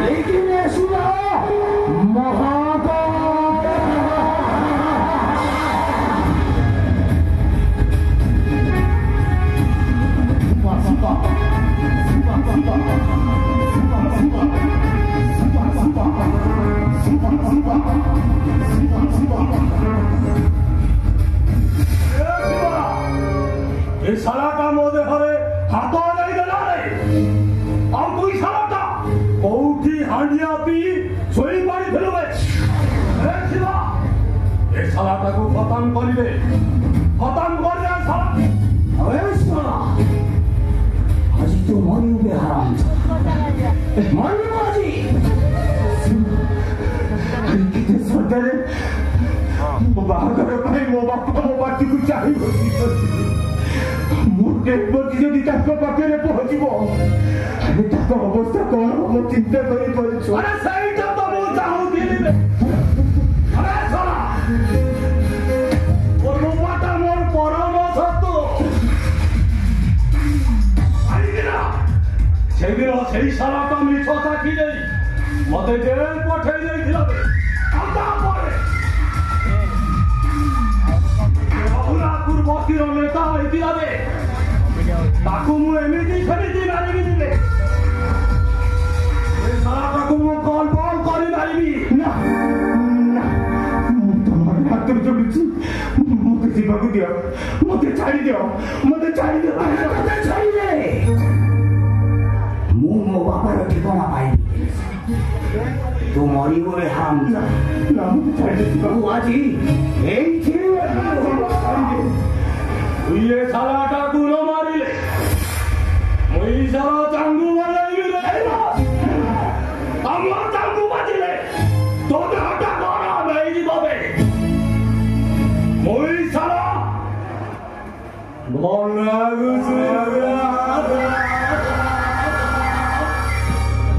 लेकिन ऐसा साला का मोदे हरे हाथों नहीं देना रे और कोई साला का कोठी हांडिया पी सोई पानी फिलोगे ए शिवा ये साला का को खत्म करिवे खत्म कर दे साला अबे साला आज तो मरी बे हराम मरी बाजी कितने सदरे बाहर भाई मो बाटी को चाहिए मुझे बच्ची जो दिखा को पकड़े पहुंचीबो अरे ताको अवस्था कौन हम चिंता करी पड़े अरे सही तो मैं चाहूं दिल्ली में अरे साला और मोटा मोर परामर्श तो आइगिरा सेही साला का मिठो साखी नहीं मते जेल पठेई देइथिला अंता परे बाबुरापुर बस्तीर नेता होइथिला बे ताकू मु एमिति खेलिति मारिबि दिले ए साला ताकू मु कॉल करि मारिबि ना ना तुम्हारे हाथ में जोड़ुची मुझे जीवाकू दियो मुझे छाड़ी दियो मुझे छाड़ी दे मु मो बापा रो ठिकाना पाइबि तू मरी गए हम ना मुझे छाड़ी दे तू आजी एई छे ये साला टाकू न मारिले मुई साला चांगू मारिले रे আমার চাंगू বাজিলে তোদের হাটা করা নাই দিবে মুই সালা ভল লাগুছে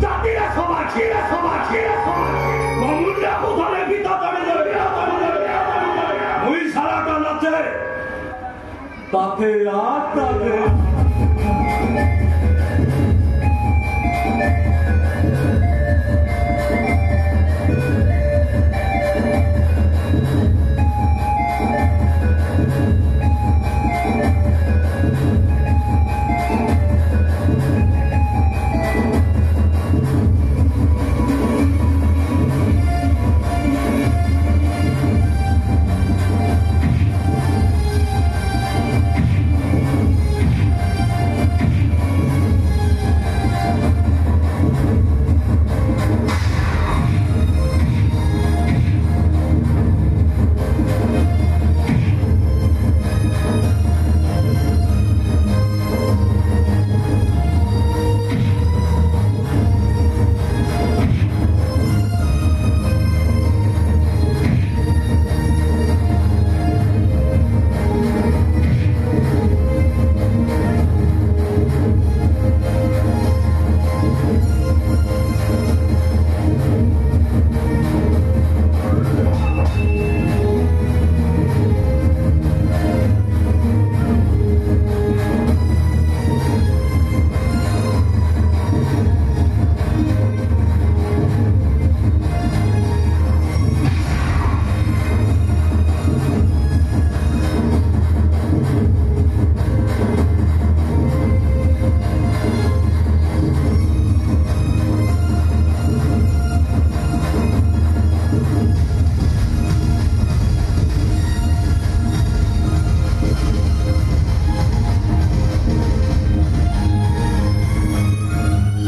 জাতিরা সভা ছিলা মামুলা কোথালে বিতা করে যাবে মুই সালাটা নাচে তাতে